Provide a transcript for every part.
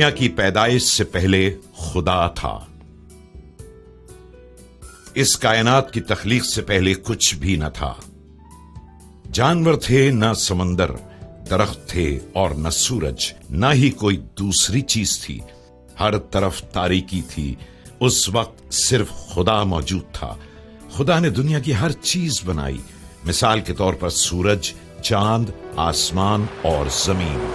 دنیا کی پیدائش سے پہلے خدا تھا. اس کائنات کی تخلیق سے پہلے کچھ بھی نہ تھا. جانور تھے نہ سمندر، درخت تھے اور نہ سورج، نہ ہی کوئی دوسری چیز تھی. ہر طرف تاریکی تھی. اس وقت صرف خدا موجود تھا. خدا نے دنیا کی ہر چیز بنائی. مثال کے طور پر سورج، چاند، آسمان اور زمین.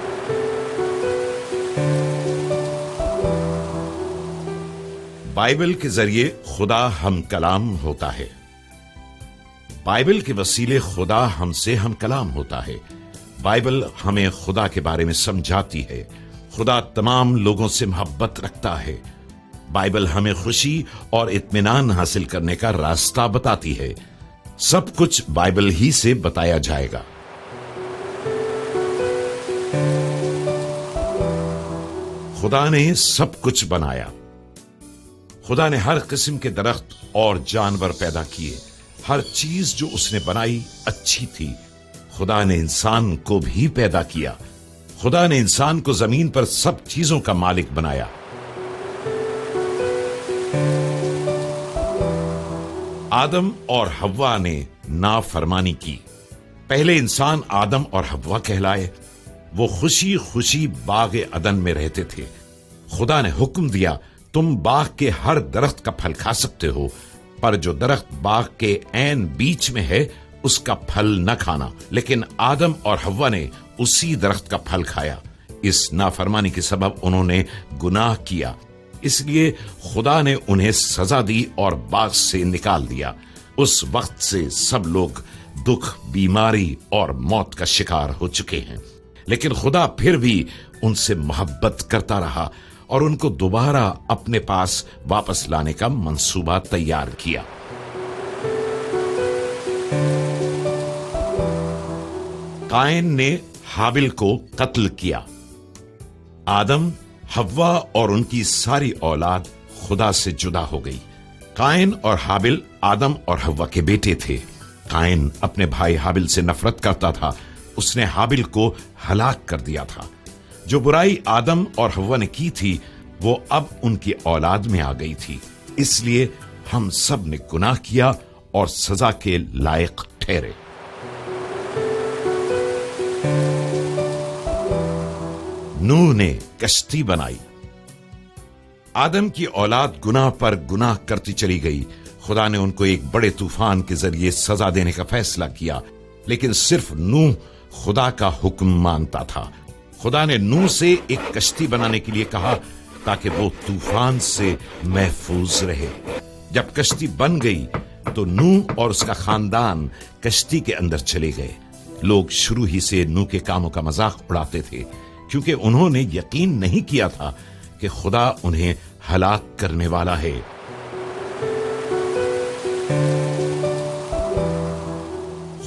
بائبل کے ذریعے خدا ہم کلام ہوتا ہے. بائبل کے وسیلے خدا ہم سے ہم کلام ہوتا ہے. بائبل ہمیں خدا کے بارے میں سمجھاتی ہے. خدا تمام لوگوں سے محبت رکھتا ہے. بائبل ہمیں خوشی اور اطمینان حاصل کرنے کا راستہ بتاتی ہے. سب کچھ بائبل ہی سے بتایا جائے گا. خدا نے سب کچھ بنایا. خدا نے ہر قسم کے درخت اور جانور پیدا کیے. ہر چیز جو اس نے بنائی اچھی تھی. خدا نے انسان کو بھی پیدا کیا. خدا نے انسان کو زمین پر سب چیزوں کا مالک بنایا. آدم اور حوا نے نافرمانی کی. پہلے انسان آدم اور حوا کہلائے. وہ خوشی خوشی باغ عدن میں رہتے تھے. خدا نے حکم دیا تم باغ کے ہر درخت کا پھل کھا سکتے ہو، پر جو درخت باغ کے عین بیچ میں ہے اس کا پھل نہ کھانا. لیکن آدم اور حوا نے اسی درخت کا پھل کھایا. اس نافرمانی کے سبب انہوں نے گناہ کیا. اس لیے خدا نے انہیں سزا دی اور باغ سے نکال دیا. اس وقت سے سب لوگ دکھ، بیماری اور موت کا شکار ہو چکے ہیں. لیکن خدا پھر بھی ان سے محبت کرتا رہا اور ان کو دوبارہ اپنے پاس واپس لانے کا منصوبہ تیار کیا. قائن نے حابل کو قتل کیا. آدم، حوا اور ان کی ساری اولاد خدا سے جدا ہو گئی. قائن اور حابل آدم اور حوا کے بیٹے تھے. قائن اپنے بھائی حابل سے نفرت کرتا تھا. اس نے حابل کو ہلاک کر دیا تھا. جو برائی آدم اور حوا نے کی تھی وہ اب ان کی اولاد میں آ گئی تھی. اس لیے ہم سب نے گناہ کیا اور سزا کے لائق ٹھہرے. نوح نے کشتی بنائی. آدم کی اولاد گناہ پر گناہ کرتی چلی گئی. خدا نے ان کو ایک بڑے طوفان کے ذریعے سزا دینے کا فیصلہ کیا. لیکن صرف نوح خدا کا حکم مانتا تھا. خدا نے نوح سے ایک کشتی بنانے کے لیے کہا تاکہ وہ طوفان سے محفوظ رہے. جب کشتی بن گئی تو نوح اور اس کا خاندان کشتی کے اندر چلے گئے. لوگ شروع ہی سے نوح کے کاموں کا مذاق اڑاتے تھے کیونکہ انہوں نے یقین نہیں کیا تھا کہ خدا انہیں ہلاک کرنے والا ہے.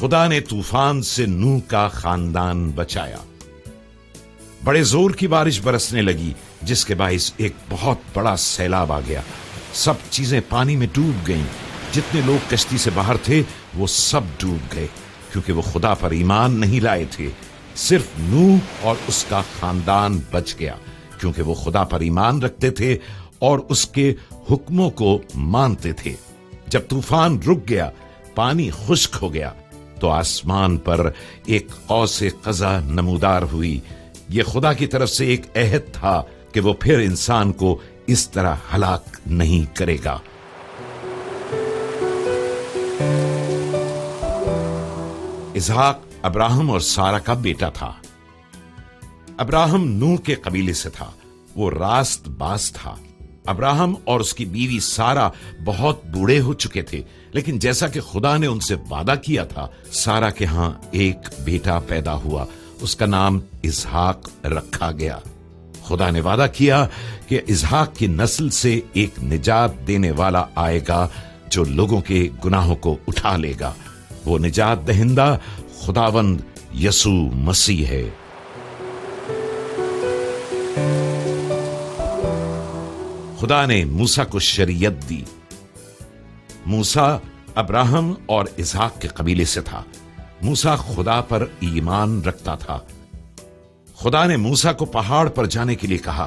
خدا نے طوفان سے نوح کا خاندان بچایا. بڑے زور کی بارش برسنے لگی جس کے باعث ایک بہت بڑا سیلاب آ گیا. سب چیزیں پانی میں ڈوب گئیں. جتنے لوگ کشتی سے باہر تھے وہ سب ڈوب گئے کیونکہ وہ خدا پر ایمان نہیں لائے تھے. صرف نوح اور اس کا خاندان بچ گیا کیونکہ وہ خدا پر ایمان رکھتے تھے اور اس کے حکموں کو مانتے تھے. جب طوفان رک گیا، پانی خشک ہو گیا تو آسمان پر ایک قوس قزح نمودار ہوئی. یہ خدا کی طرف سے ایک عہد تھا کہ وہ پھر انسان کو اس طرح ہلاک نہیں کرے گا. اسحاق ابراہم اور سارہ کا بیٹا تھا. ابراہم نوح کے قبیلے سے تھا. وہ راست باز تھا. ابراہم اور اس کی بیوی سارہ بہت بوڑھے ہو چکے تھے. لیکن جیسا کہ خدا نے ان سے وعدہ کیا تھا، سارہ کے ہاں ایک بیٹا پیدا ہوا. اس کا نام اسحاق رکھا گیا. خدا نے وعدہ کیا کہ اسحاق کی نسل سے ایک نجات دینے والا آئے گا جو لوگوں کے گناہوں کو اٹھا لے گا. وہ نجات دہندہ خداوند یسوع مسیح ہے. خدا نے موسیٰ کو شریعت دی. موسیٰ ابراہم اور اسحاق کے قبیلے سے تھا. موسیٰ خدا پر ایمان رکھتا تھا. خدا نے موسیٰ کو پہاڑ پر جانے کے لیے کہا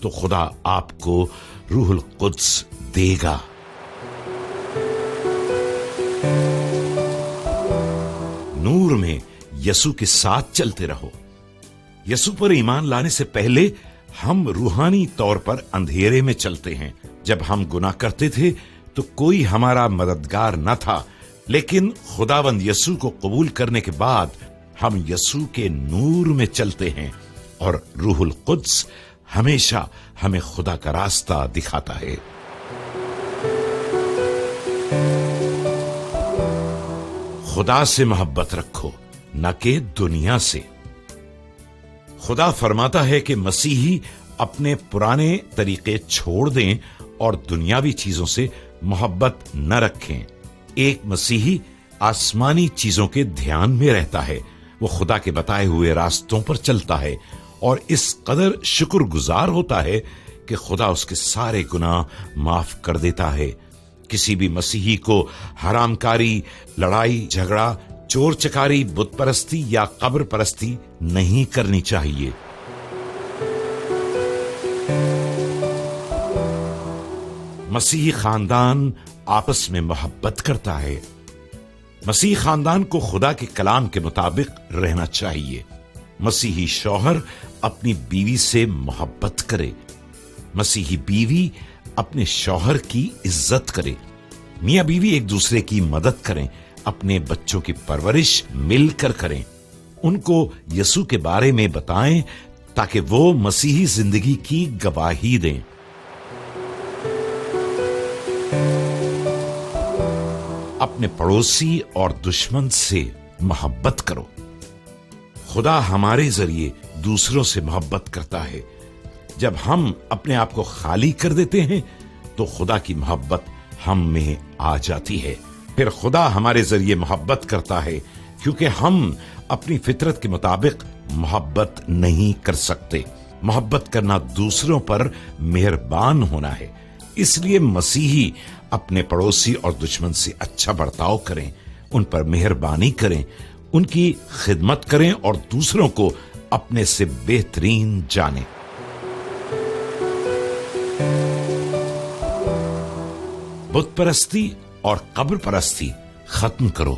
تو خدا آپ کو روح القدس دے گا۔ نور میں یسوع کے ساتھ چلتے رہو۔ یسوع پر ایمان لانے سے پہلے ہم روحانی طور پر اندھیرے میں چلتے ہیں۔ جب ہم گناہ کرتے تھے تو کوئی ہمارا مددگار نہ تھا، لیکن خداوند یسوع کو قبول کرنے کے بعد ہم یسوع کے نور میں چلتے ہیں، اور روح القدس ہمیشہ ہمیں خدا کا راستہ دکھاتا ہے۔ خدا سے محبت رکھو، نہ کہ دنیا سے۔ خدا فرماتا ہے کہ مسیحی اپنے پرانے طریقے چھوڑ دیں اور دنیاوی چیزوں سے محبت نہ رکھیں۔ ایک مسیحی آسمانی چیزوں کے دھیان میں رہتا ہے، وہ خدا کے بتائے ہوئے راستوں پر چلتا ہے اور اس قدر شکر گزار ہوتا ہے کہ خدا اس کے سارے گناہ معاف کر دیتا ہے۔ کسی بھی مسیحی کو حرام کاری، لڑائی جھگڑا، چور چکاری، بت پرستی یا قبر پرستی نہیں کرنی چاہیے۔ مسیحی خاندان آپس میں محبت کرتا ہے۔ مسیحی خاندان کو خدا کے کلام کے مطابق رہنا چاہیے۔ مسیحی شوہر اپنی بیوی سے محبت کرے، مسیحی بیوی اپنے شوہر کی عزت کرے، میاں بیوی ایک دوسرے کی مدد کریں، اپنے بچوں کی پرورش مل کر کریں، ان کو یسوع کے بارے میں بتائیں تاکہ وہ مسیحی زندگی کی گواہی دیں۔ اپنے پڑوسی اور دشمن سے محبت کرو۔ خدا ہمارے ذریعے دوسروں سے محبت کرتا ہے۔ جب ہم اپنے آپ کو خالی کر دیتے ہیں تو خدا کی محبت ہم میں آ جاتی ہے۔ پھر خدا ہمارے ذریعے محبت کرتا ہے کیونکہ ہم اپنی فطرت کے مطابق محبت نہیں کر سکتے۔ محبت کرنا دوسروں پر مہربان ہونا ہے۔ اس لیے مسیحی اپنے پڑوسی اور دشمن سے اچھا برتاؤ کریں، ان پر مہربانی کریں، ان کی خدمت کریں اور دوسروں کو اپنے سے بہترین جانیں۔ بت پرستی اور قبر پرستی ختم کرو۔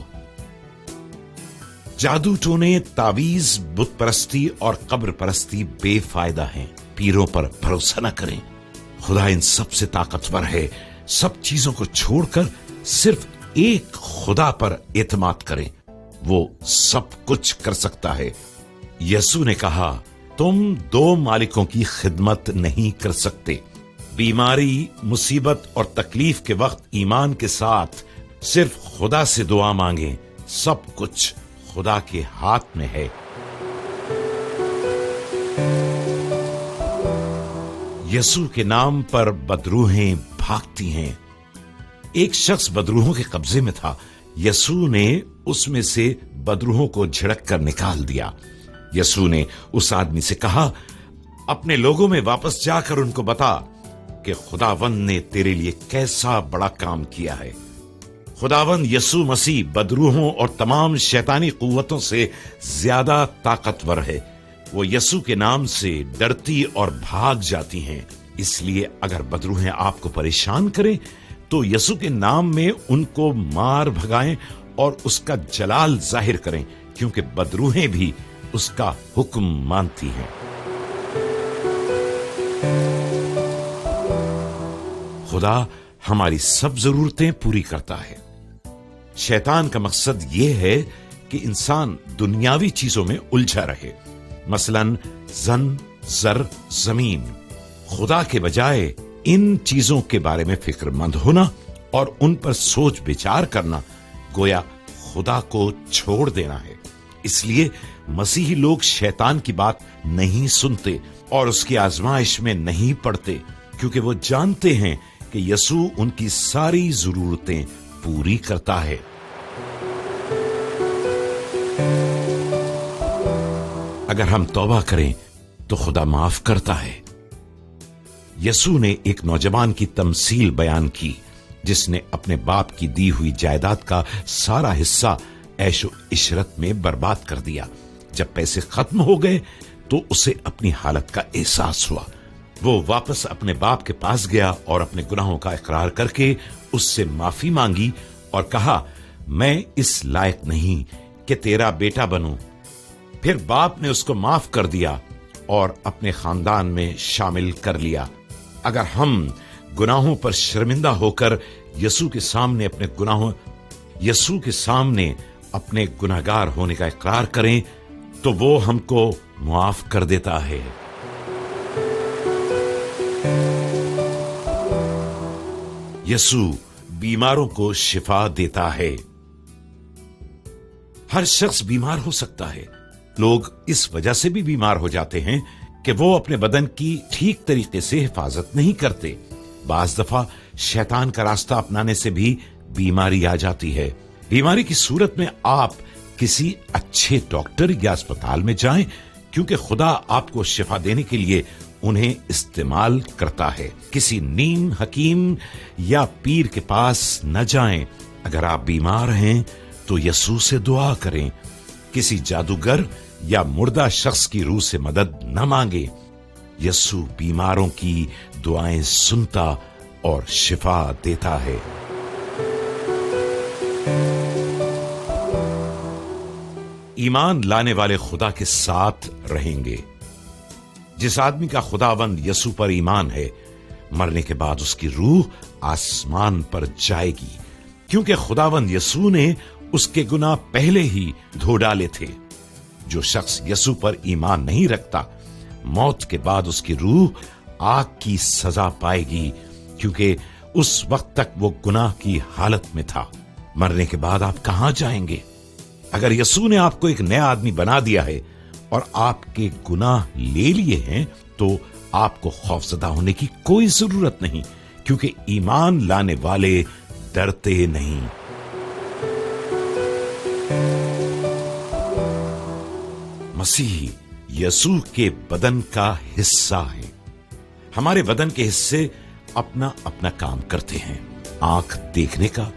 جادو ٹونے، تعویذ، بت پرستی اور قبر پرستی بے فائدہ ہیں۔ پیروں پر بھروسہ نہ کریں، خدا ان سب سے طاقتور ہے۔ سب چیزوں کو چھوڑ کر صرف ایک خدا پر اعتماد کریں، وہ سب کچھ کر سکتا ہے۔ یسوع نے کہا، تم دو مالکوں کی خدمت نہیں کر سکتے۔ بیماری، مصیبت اور تکلیف کے وقت ایمان کے ساتھ صرف خدا سے دعا مانگیں، سب کچھ خدا کے ہاتھ میں ہے۔ یسوع کے نام پر بدروہیں بھاگتی ہیں۔ ایک شخص بدروہوں کے قبضے میں تھا۔ یسوع نے اس میں سے بدروہوں کو جھڑک کر نکال دیا۔ یسوع نے اس آدمی سے کہا، اپنے لوگوں میں واپس جا کر ان کو بتا کہ خداوند نے تیرے لیے کیسا بڑا کام کیا ہے۔ خداوند یسوع مسیح بدروہوں اور تمام شیطانی قوتوں سے زیادہ طاقتور ہے۔ وہ یسوع کے نام سے ڈرتی اور بھاگ جاتی ہیں۔ اس لیے اگر بدروہیں آپ کو پریشان کریں تو یسوع کے نام میں ان کو مار بھگائیں اور اس کا جلال ظاہر کریں، کیونکہ بدروہیں بھی اس کا حکم مانتی ہیں۔ خدا ہماری سب ضرورتیں پوری کرتا ہے۔ شیطان کا مقصد یہ ہے کہ انسان دنیاوی چیزوں میں الجھا رہے، مثلاً زن، زر، زمین۔ خدا کے بجائے ان چیزوں کے بارے میں فکر مند ہونا اور ان پر سوچ بچار کرنا گویا خدا کو چھوڑ دینا ہے۔ اس لیے مسیحی لوگ شیطان کی بات نہیں سنتے اور اس کی آزمائش میں نہیں پڑتے، کیونکہ وہ جانتے ہیں کہ یسوع ان کی ساری ضرورتیں پوری کرتا ہے۔ اگر ہم توبہ کریں تو خدا معاف کرتا ہے۔ یسوع نے ایک نوجوان کی تمثیل بیان کی جس نے اپنے باپ کی دی ہوئی جائیداد کا سارا حصہ عیش و عشرت میں برباد کر دیا۔ جب پیسے ختم ہو گئے تو اسے اپنی حالت کا احساس ہوا۔ وہ واپس اپنے باپ کے پاس گیا اور اپنے گناہوں کا اقرار کر کے اس سے معافی مانگی اور کہا، میں اس لائق نہیں کہ تیرا بیٹا بنوں۔ پھر باپ نے اس کو معاف کر دیا اور اپنے خاندان میں شامل کر لیا۔ اگر ہم گناہوں پر شرمندہ ہو کر یسوع کے سامنے اپنے گناہگار ہونے کا اقرار کریں تو وہ ہم کو معاف کر دیتا ہے۔ یسوع بیماروں کو شفا دیتا ہے۔ ہر شخص بیمار ہو سکتا ہے۔ لوگ اس وجہ سے بھی بیمار ہو جاتے ہیں کہ وہ اپنے بدن کی ٹھیک طریقے سے حفاظت نہیں کرتے۔ بعض دفعہ شیطان کا راستہ اپنانے سے بھی بیماری آ جاتی ہے۔ بیماری کی صورت میں آپ کسی اچھے ڈاکٹر یا اسپتال میں جائیں، کیونکہ خدا آپ کو شفا دینے کے لیے انہیں استعمال کرتا ہے۔ کسی نیم حکیم یا پیر کے پاس نہ جائیں۔ اگر آپ بیمار ہیں تو یسوع سے دعا کریں۔ کسی جادوگر یا مردہ شخص کی روح سے مدد نہ مانگیں۔ یسوع بیماروں کی دعائیں سنتا اور شفا دیتا ہے۔ ایمان لانے والے خدا کے ساتھ رہیں گے۔ جس آدمی کا خداوند یسوع پر ایمان ہے، مرنے کے بعد اس کی روح آسمان پر جائے گی، کیونکہ خداوند یسوع نے اس کے گناہ پہلے ہی دھو ڈالے تھے۔ جو شخص یسوع پر ایمان نہیں رکھتا، موت کے بعد اس کی روح آگ کی سزا پائے گی، کیونکہ اس وقت تک وہ گناہ کی حالت میں تھا۔ مرنے کے بعد آپ کہاں جائیں گے؟ اگر یسوع نے آپ کو ایک نیا آدمی بنا دیا ہے اور آپ کے گناہ لے لیے ہیں تو آپ کو خوفزدہ ہونے کی کوئی ضرورت نہیں، کیونکہ ایمان لانے والے ڈرتے نہیں۔ مسیحی یسوع کے بدن کا حصہ ہے۔ ہمارے بدن کے حصے اپنا اپنا کام کرتے ہیں۔ آنکھ دیکھنے کا،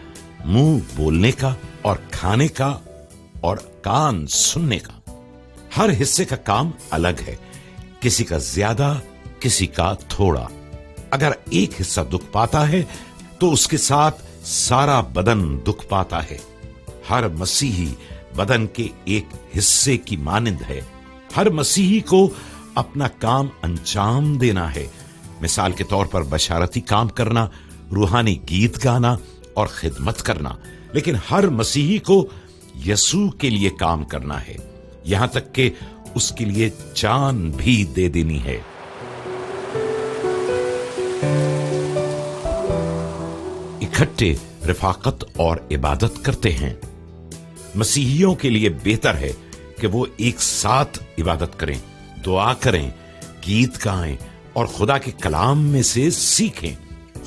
منہ بولنے کا اور کھانے کا، اور کان سننے کا۔ ہر حصے کا کام الگ ہے، کسی کا زیادہ، کسی کا تھوڑا۔ اگر ایک حصہ دکھ پاتا ہے تو اس کے ساتھ سارا بدن دکھ پاتا ہے۔ ہر مسیحی بدن کے ایک حصے کی مانند ہے۔ ہر مسیحی کو اپنا کام انجام دینا ہے۔ مثال کے طور پر بشارتی کام کرنا، روحانی گیت گانا اور خدمت کرنا۔ لیکن ہر مسیحی کو یسوع کے لیے کام کرنا ہے، یہاں تک کہ اس کے لیے جان بھی دے دینی ہے۔ اکٹھے رفاقت اور عبادت کرتے ہیں۔ مسیحیوں کے لیے بہتر ہے کہ وہ ایک ساتھ عبادت کریں، دعا کریں، گیت گائیں اور خدا کے کلام میں سے سیکھیں۔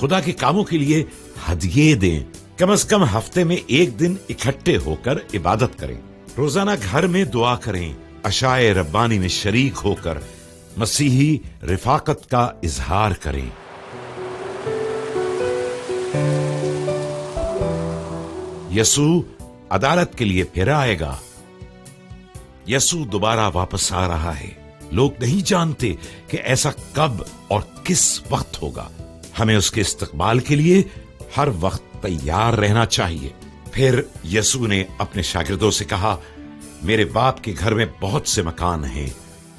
خدا کے کاموں کے لیے ہدیے دیں۔ کم از کم ہفتے میں ایک دن اکٹھے ہو کر عبادت کریں۔ روزانہ گھر میں دعا کریں۔ عشائے ربانی میں شریک ہو کر مسیحی رفاقت کا اظہار کریں۔ یسوع عدالت کے لیے پھر آئے گا۔ یسوع دوبارہ واپس آ رہا ہے۔ لوگ نہیں جانتے کہ ایسا کب اور کس وقت ہوگا۔ ہمیں اس کے استقبال کے لیے ہر وقت تیار رہنا چاہیے۔ پھر یسوع نے اپنے شاگردوں سے کہا، میرے باپ کے گھر میں بہت سے مکان ہیں،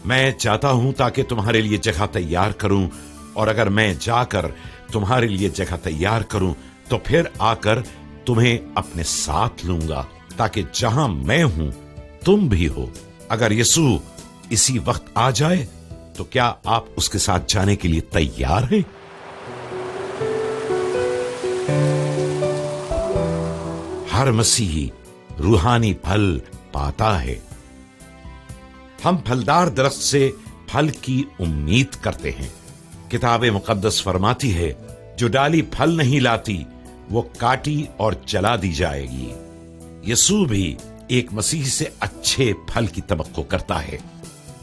میں چاہتا ہوں تاکہ تمہارے لیے جگہ تیار کروں، اور اگر میں جا کر تمہارے لیے جگہ تیار کروں تو پھر آ کر تمہیں اپنے ساتھ لوں گا، تاکہ جہاں میں ہوں تم بھی ہو۔ اگر یسوع اسی وقت آ جائے تو کیا آپ اس کے ساتھ جانے کے لیے تیار ہیں؟ ہر مسیحی روحانی پھل پاتا ہے۔ ہم پھلدار درخت سے پھل کی امید کرتے ہیں۔ کتاب مقدس فرماتی ہے، جو ڈالی پھل نہیں لاتی وہ کاٹی اور جلا دی جائے گی۔ یسوع بھی ایک مسیح سے اچھے پھل کی توقع کرتا ہے۔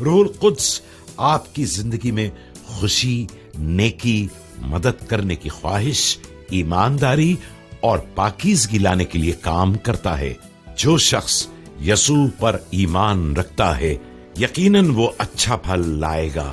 روح القدس آپ کی زندگی میں خوشی، نیکی، مدد کرنے کی خواہش، ایمانداری اور پاکیزگی لانے کے لیے کام کرتا ہے۔ جو شخص یسوع پر ایمان رکھتا ہے، یقیناً وہ اچھا پھل لائے گا۔